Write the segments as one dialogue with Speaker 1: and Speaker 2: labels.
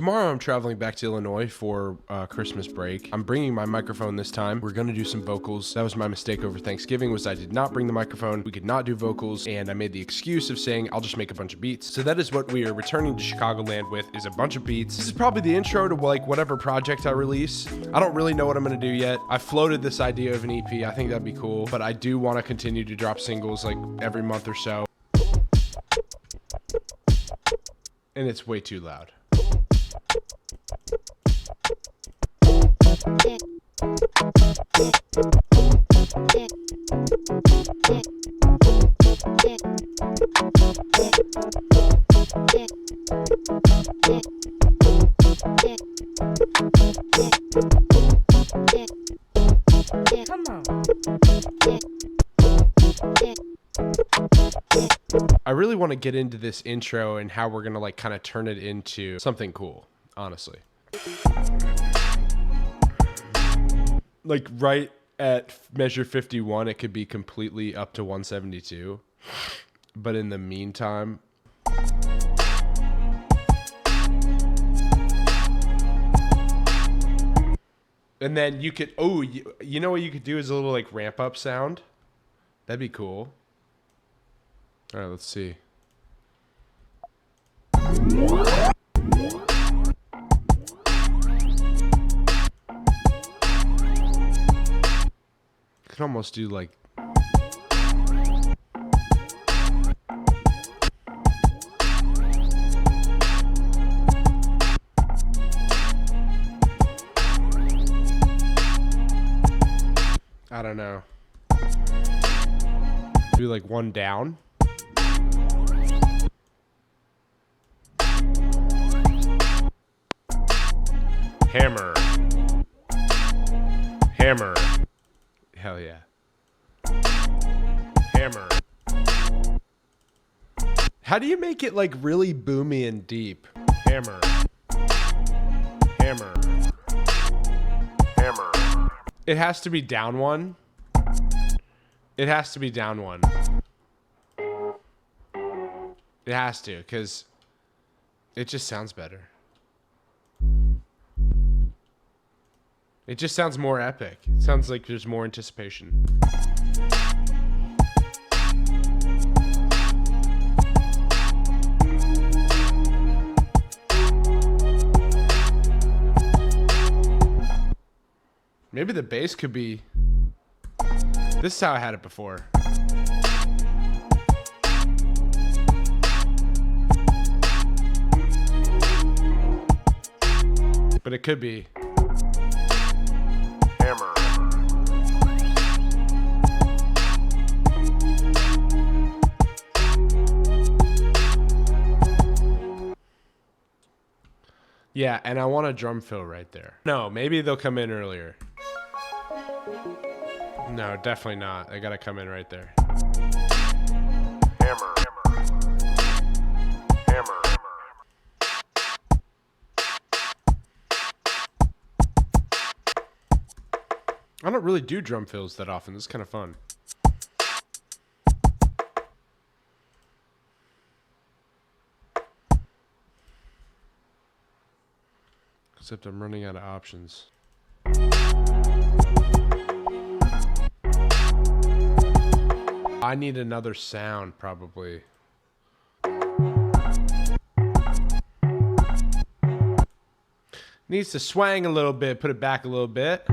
Speaker 1: Tomorrow I'm traveling back to Illinois for Christmas break. I'm bringing my microphone this time. We're gonna do some vocals. That was my mistake over Thanksgiving, was I did not bring the microphone. We could not do vocals, and I made the excuse of saying I'll just make a bunch of beats. So that is what we are returning to Chicagoland with, is a bunch of beats. This is probably the intro to like whatever project I release. I don't really know what I'm gonna do yet. I floated this idea of an EP. I think that'd be cool, but I do want to continue to drop singles like every month or so. And it's way too loud.
Speaker 2: Come on.
Speaker 1: I really want to get into this intro and how we're going to like kind of turn it into something cool, honestly. Like right at measure 51, it could be completely up to 172. But in the meantime, and then you could, oh, you know what you could do is a little like ramp up sound. That'd be cool. All right, let's see. Could almost do like, I don't know. Do like one down. Hammer. Hammer. Hell yeah. Hammer. How do you make it like really boomy and deep? Hammer. Hammer. Hammer. It has to be down one. It has to be down one. It has to, because it just sounds better. It just sounds more epic. It sounds like there's more anticipation. Maybe the bass could be... This is how I had it before. But it could be... Hammer. Yeah, and I want a drum fill right there. No, maybe they'll come in earlier. No, definitely not. They gotta come in right there. Hammer. Hammer. I don't really do drum fills that often. This is kind of fun. Except I'm running out of options. I need another sound, probably. Needs to swang a little bit, put it back a little bit.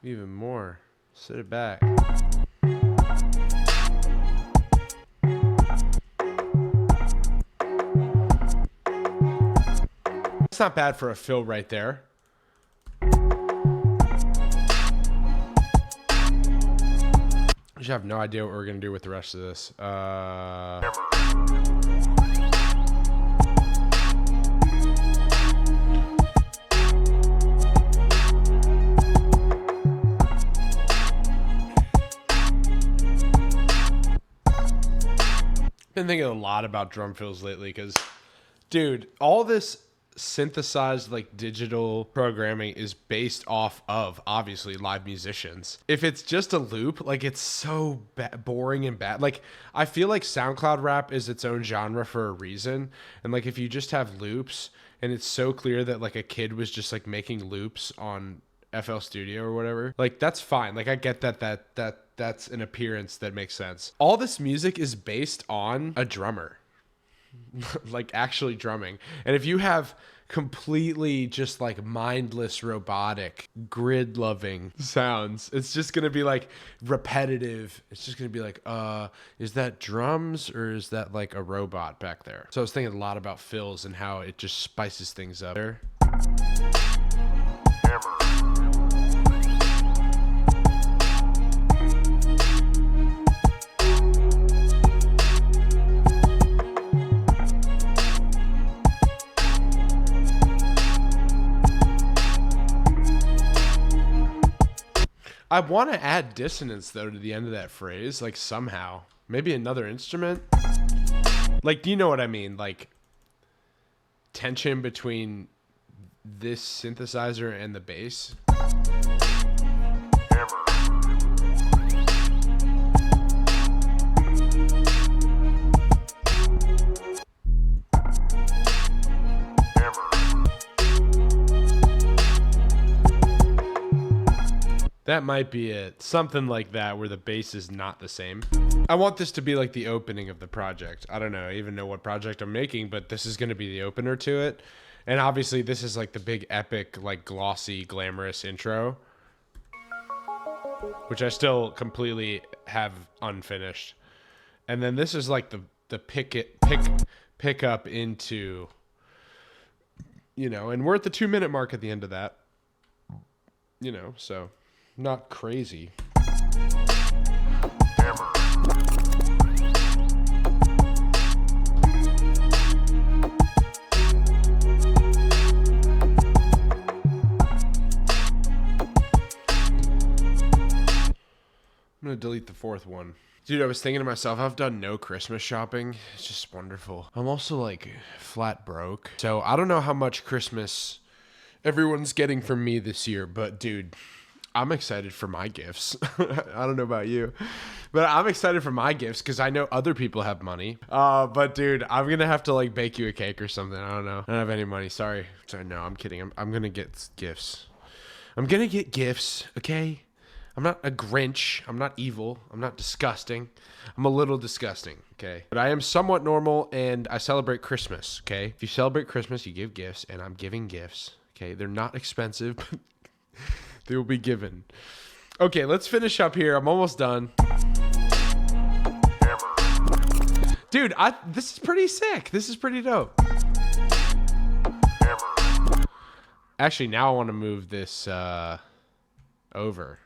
Speaker 1: Even more. Sit it back. It's not bad for a fill right there. I just have no idea what we're going to do with the rest of this. Been thinking a lot about drum fills lately because, dude, all this synthesized like digital programming is based off of obviously live musicians. If it's just a loop, like it's so boring and bad. Like I feel like SoundCloud rap is its own genre for a reason. And like if you just have loops and it's so clear that like a kid was just like making loops on FL Studio or whatever, like that's fine. Like I get that's an appearance that makes sense. All this music is based on a drummer. Like actually drumming. And if you have completely just like mindless robotic grid loving sounds, it's just gonna be like repetitive. It's just gonna be like is that drums or is that like a robot back there? So I was thinking a lot about fills and how it just spices things up there. I want to add dissonance though to the end of that phrase, like somehow, maybe another instrument. Like, do you know what I mean? Like tension between this synthesizer and the bass. That might be it. Something like that where the bass is not the same. I want this to be like the opening of the project. I don't know, I even know what project I'm making, but this is going to be the opener to it. And obviously this is like the big epic, like glossy, glamorous intro, which I still completely have unfinished. And then this is like the pick up into, you know, and we're at the 2-minute mark at the end of that, you know, so not crazy. I'm going to delete the fourth one. Dude, I was thinking to myself, I've done no Christmas shopping. It's just wonderful. I'm also like flat broke. So I don't know how much Christmas everyone's getting from me this year, but dude, I'm excited for my gifts. I don't know about you, but I'm excited for my gifts because I know other people have money. But dude, I'm going to have to like bake you a cake or something. I don't know. I don't have any money. Sorry. No, I'm kidding. I'm going to get gifts. I'm going to get gifts. Okay. I'm not a Grinch. I'm not evil. I'm not disgusting. I'm a little disgusting. Okay. But I am somewhat normal and I celebrate Christmas. Okay. If you celebrate Christmas, you give gifts and I'm giving gifts. Okay. They're not expensive, but they will be given. Okay, let's finish up here. I'm almost done. Dude, this is pretty sick. This is pretty dope. Actually, now I want to move this over.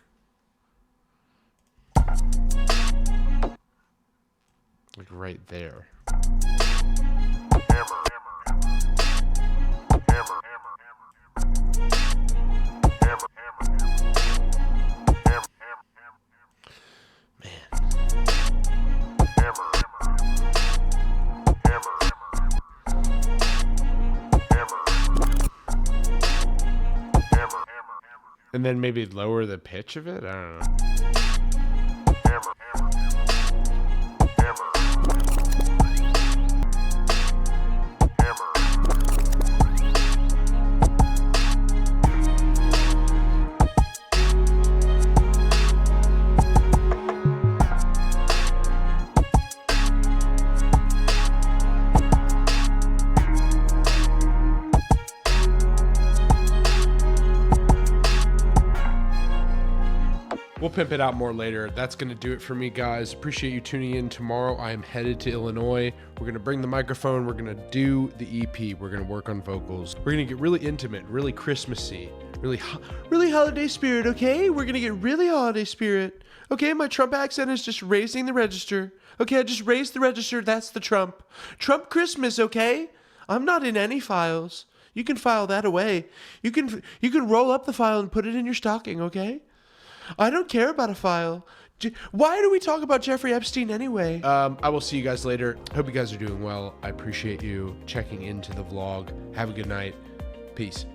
Speaker 1: Like right there. And then maybe lower the pitch of it? I don't know. We'll pimp it out more later. That's going to do it for me, guys. Appreciate you tuning in. Tomorrow, I am headed to Illinois. We're going to bring the microphone. We're going to do the EP. We're going to work on vocals. We're going to get really intimate, really Christmassy, really holiday spirit, okay? We're going to get really holiday spirit. Okay, my Trump accent is just raising the register. Okay, I just raised the register. That's the Trump. Trump Christmas, okay? I'm not in any files. You can file that away. You can roll up the file and put it in your stocking, okay? I don't care about a file. Why do we talk about Jeffrey Epstein anyway? I will see you guys later. Hope you guys are doing well. I appreciate you checking into the vlog. Have a good night. Peace.